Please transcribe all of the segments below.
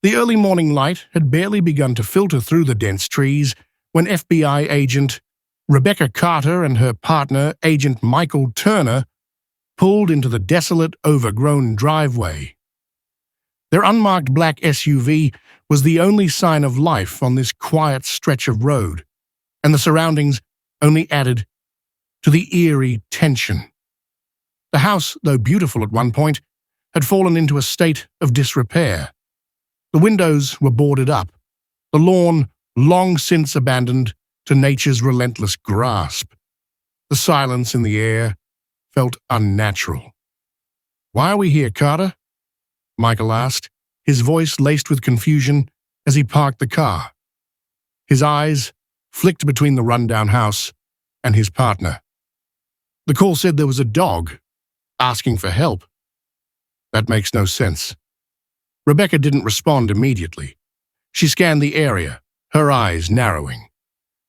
The early morning light had barely begun to filter through the dense trees when FBI agent Rebecca Carter and her partner, Agent Michael Turner, pulled into the desolate, overgrown driveway. Their unmarked black SUV was the only sign of life on this quiet stretch of road, and the surroundings only added to the eerie tension. The house, though beautiful at one point, had fallen into a state of disrepair. The windows were boarded up, the lawn long since abandoned to nature's relentless grasp. The silence in the air felt unnatural. "Why are we here, Carter?" Michael asked, his voice laced with confusion as he parked the car. His eyes flicked between the rundown house and his partner. "The call said there was a dog asking for help." "That makes no sense." Rebecca didn't respond immediately. She scanned the area, her eyes narrowing.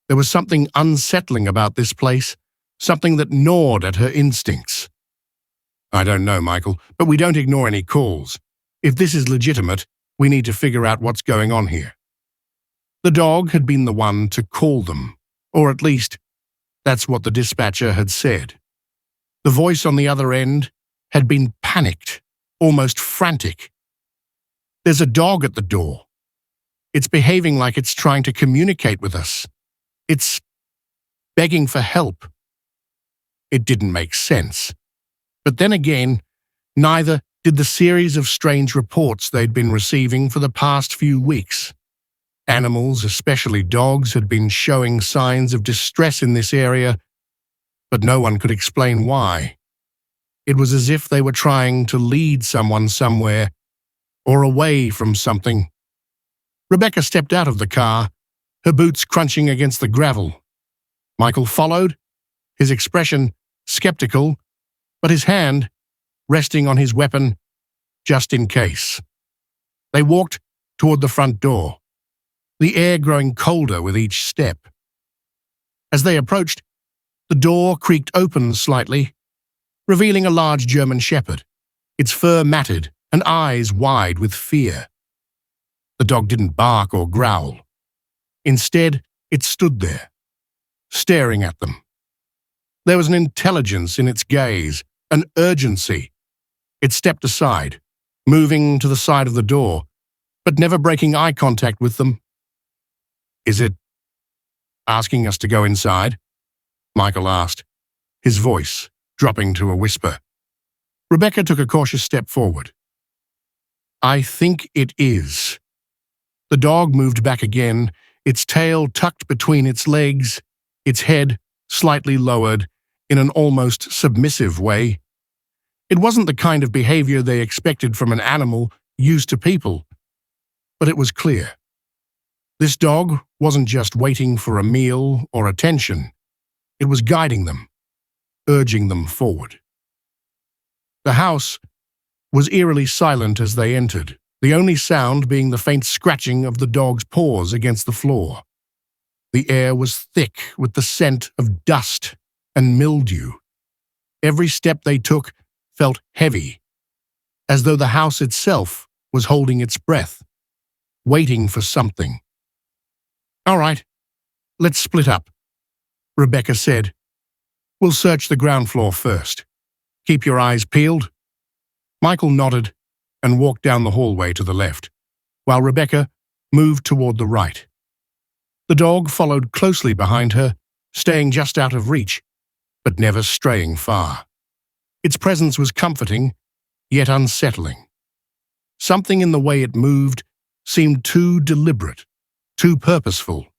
There was something unsettling about this place, something that gnawed at her instincts. "I don't know, Michael, but we don't ignore any calls. If this is legitimate, we need to figure out what's going on here." The dog had been the one to call them, or at least, that's what the dispatcher had said. The voice on the other end had been panicked, almost frantic. "There's a dog at the door. It's behaving like it's trying to communicate with us. It's begging for help." It didn't make sense. But then again, neither did the series of strange reports they'd been receiving for the past few weeks. Animals, especially dogs, had been showing signs of distress in this area, but no one could explain why. It was as if they were trying to lead someone somewhere, or away from something. Rebecca stepped out of the car, her boots crunching against the gravel. Michael followed, his expression skeptical, but his hand resting on his weapon just in case. They walked toward the front door, the air growing colder with each step. As they approached, the door creaked open slightly, revealing a large German shepherd, its fur matted and eyes wide with fear. The dog didn't bark or growl. Instead, it stood there, staring at them. There was an intelligence in its gaze, an urgency. It stepped aside, moving to the side of the door, but never breaking eye contact with them. "Is it asking us to go inside?" Michael asked, his voice dropping to a whisper. Rebecca took a cautious step forward. "I think it is." The dog moved back again, its tail tucked between its legs, its head slightly lowered in an almost submissive way. It wasn't the kind of behavior they expected from an animal used to people, but it was clear. This dog wasn't just waiting for a meal or attention. It was guiding them, urging them forward. The house was eerily silent as they entered, the only sound being the faint scratching of the dog's paws against the floor. The air was thick with the scent of dust and mildew. Every step they took felt heavy, as though the house itself was holding its breath, waiting for something. "All right, let's split up," Rebecca said. "We'll search the ground floor first. Keep your eyes peeled." Michael nodded and walked down the hallway to the left, while Rebecca moved toward the right. The dog followed closely behind her, staying just out of reach, but never straying far. Its presence was comforting, yet unsettling. Something in the way it moved seemed too deliberate, too purposeful.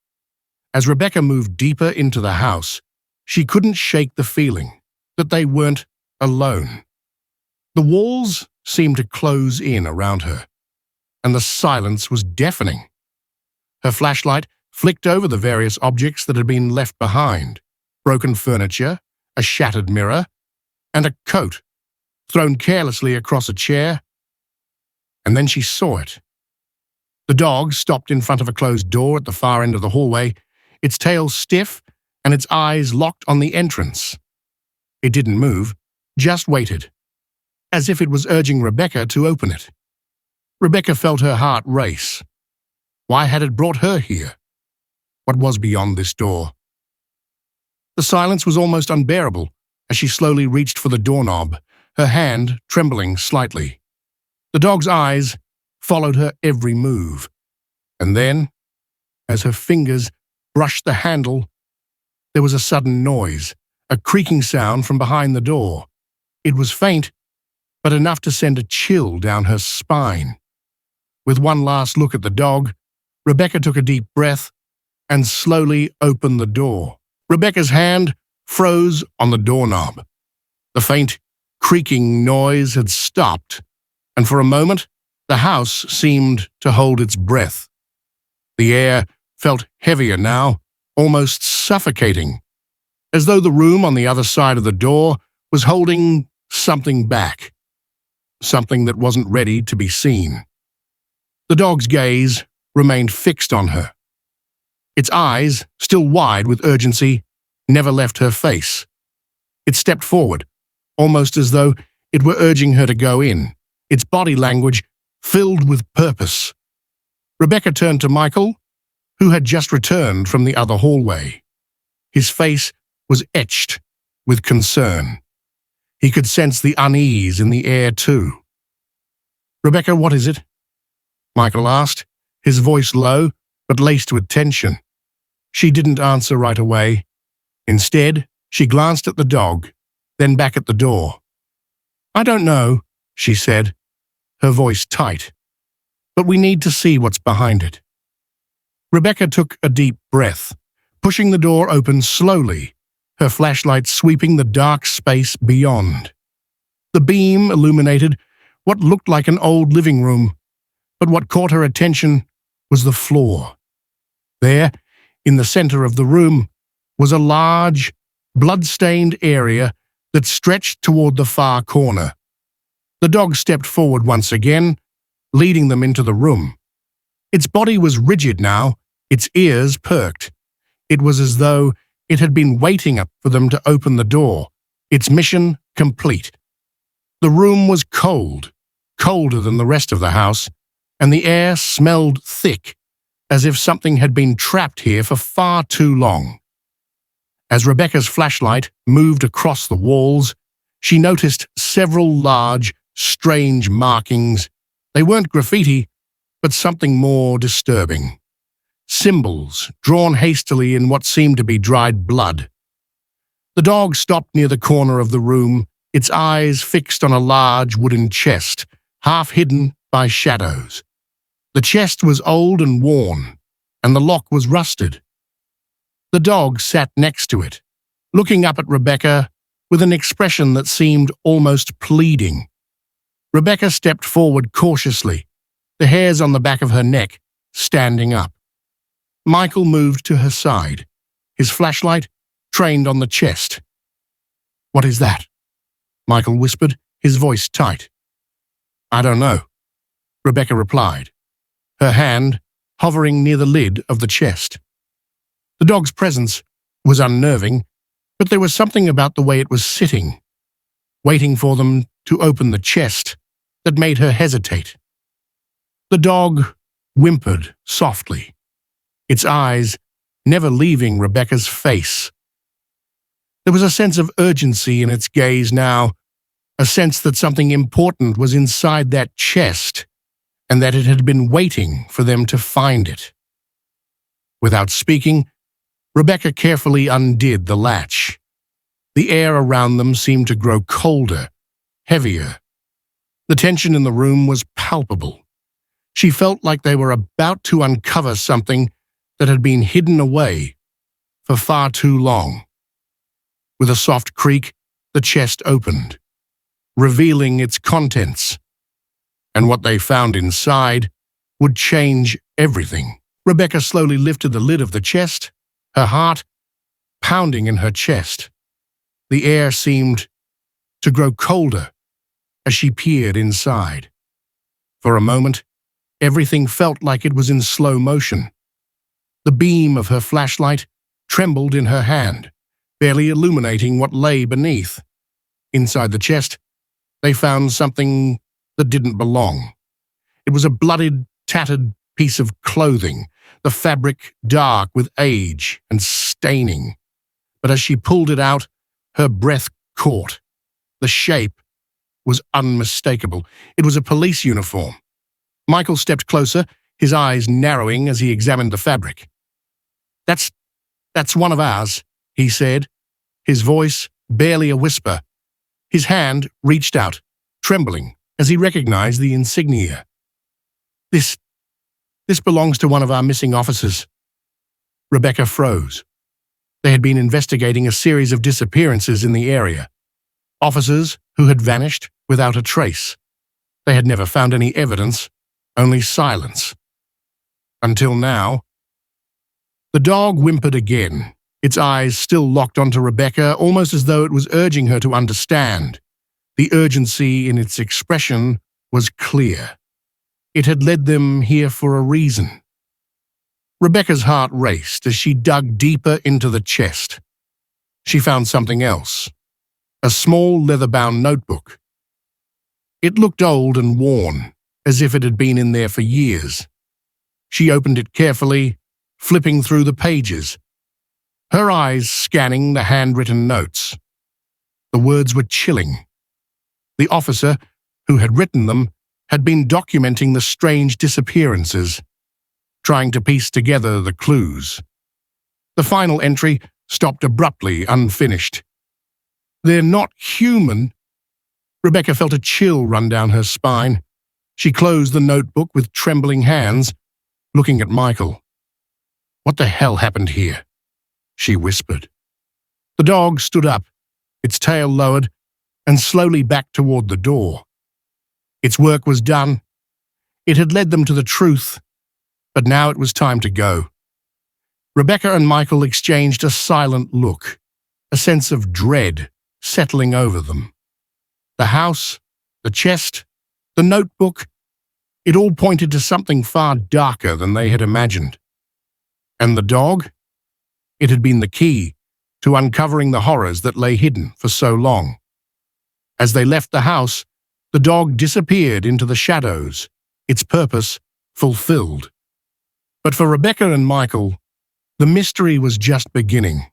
As Rebecca moved deeper into the house, she couldn't shake the feeling that they weren't alone. The walls seemed to close in around her, and the silence was deafening. Her flashlight flicked over the various objects that had been left behind: broken furniture, a shattered mirror, and a coat thrown carelessly across a chair. And then she saw it. The dog stopped in front of a closed door at the far end of the hallway, its tail stiff and its eyes locked on the entrance. It didn't move, just waited, as if it was urging Rebecca to open it. Rebecca felt her heart race. Why had it brought her here? What was beyond this door? The silence was almost unbearable as she slowly reached for the doorknob, her hand trembling slightly. The dog's eyes followed her every move. And then, as her fingers brushed the handle, there was a sudden noise, a creaking sound from behind the door. It was faint, but enough to send a chill down her spine. With one last look at the dog, Rebecca took a deep breath and slowly opened the door. Rebecca's hand froze on the doorknob. The faint, creaking noise had stopped, and for a moment, the house seemed to hold its breath. The air felt heavier now, almost suffocating, as though the room on the other side of the door was holding something back, something that wasn't ready to be seen. The dog's gaze remained fixed on her. Its eyes, still wide with urgency, never left her face. It stepped forward, almost as though it were urging her to go in, its body language filled with purpose. Rebecca turned to Michael, who had just returned from the other hallway. His face was etched with concern. He could sense the unease in the air too. "Rebecca, what is it?" Michael asked, his voice low but laced with tension. She didn't answer right away. Instead, she glanced at the dog, then back at the door. "I don't know," she said, her voice tight. "But we need to see what's behind it." Rebecca took a deep breath, pushing the door open slowly, her flashlight sweeping the dark space beyond. The beam illuminated what looked like an old living room, but what caught her attention was the floor. There, in the center of the room, was a large, blood-stained area that stretched toward the far corner. The dog stepped forward once again, leading them into the room. Its body was rigid now, its ears perked. It was as though it had been waiting up for them to open the door, its mission complete. The room was cold, colder than the rest of the house, and the air smelled thick, as if something had been trapped here for far too long. As Rebecca's flashlight moved across the walls, she noticed several large, strange markings. They weren't graffiti, but something more disturbing. Symbols drawn hastily in what seemed to be dried blood. The dog stopped near the corner of the room, its eyes fixed on a large wooden chest, half hidden by shadows. The chest was old and worn, and the lock was rusted. The dog sat next to it, looking up at Rebecca with an expression that seemed almost pleading. Rebecca stepped forward cautiously, the hairs on the back of her neck standing up. Michael moved to her side, his flashlight trained on the chest. "What is that?" Michael whispered, his voice tight. "I don't know," Rebecca replied, her hand hovering near the lid of the chest. The dog's presence was unnerving, but there was something about the way it was sitting, waiting for them to open the chest, that made her hesitate. The dog whimpered softly, its eyes never leaving Rebecca's face. There was a sense of urgency in its gaze now, a sense that something important was inside that chest, and that it had been waiting for them to find it. Without speaking, Rebecca carefully undid the latch. The air around them seemed to grow colder, heavier. The tension in the room was palpable. She felt like they were about to uncover something that had been hidden away for far too long. With a soft creak, the chest opened, revealing its contents. And what they found inside would change everything. Rebecca slowly lifted the lid of the chest, her heart pounding in her chest. The air seemed to grow colder as she peered inside. For a moment, everything felt like it was in slow motion. The beam of her flashlight trembled in her hand, barely illuminating what lay beneath. Inside the chest, they found something that didn't belong. It was a bloodied, tattered piece of clothing, the fabric dark with age and staining. But as she pulled it out, her breath caught. The shape was unmistakable. It was a police uniform. Michael stepped closer, his eyes narrowing as he examined the fabric. That's one of ours, he said, his voice barely a whisper. His hand reached out, trembling, as he recognized the insignia. This belongs to one of our missing officers. Rebecca froze. They had been investigating a series of disappearances in the area. Officers who had vanished without a trace. They had never found any evidence, only silence. Until now. The dog whimpered again, its eyes still locked onto Rebecca, almost as though it was urging her to understand. The urgency in its expression was clear. It had led them here for a reason. Rebecca's heart raced as she dug deeper into the chest. She found something else. A small leather-bound notebook. It looked old and worn, as if it had been in there for years. She opened it carefully, flipping through the pages, her eyes scanning the handwritten notes. The words were chilling. The officer who had written them had been documenting the strange disappearances, trying to piece together the clues. The final entry stopped abruptly, unfinished. "They're not human." Rebecca felt a chill run down her spine. She closed the notebook with trembling hands, looking at Michael. "What the hell happened here?" she whispered. The dog stood up, its tail lowered, and slowly backed toward the door. Its work was done. It had led them to the truth, but now it was time to go. Rebecca and Michael exchanged a silent look, a sense of dread settling over them. The house, the chest, the notebook, it all pointed to something far darker than they had imagined. And the dog? It had been the key to uncovering the horrors that lay hidden for so long. As they left the house, the dog disappeared into the shadows, its purpose fulfilled. But for Rebecca and Michael, the mystery was just beginning.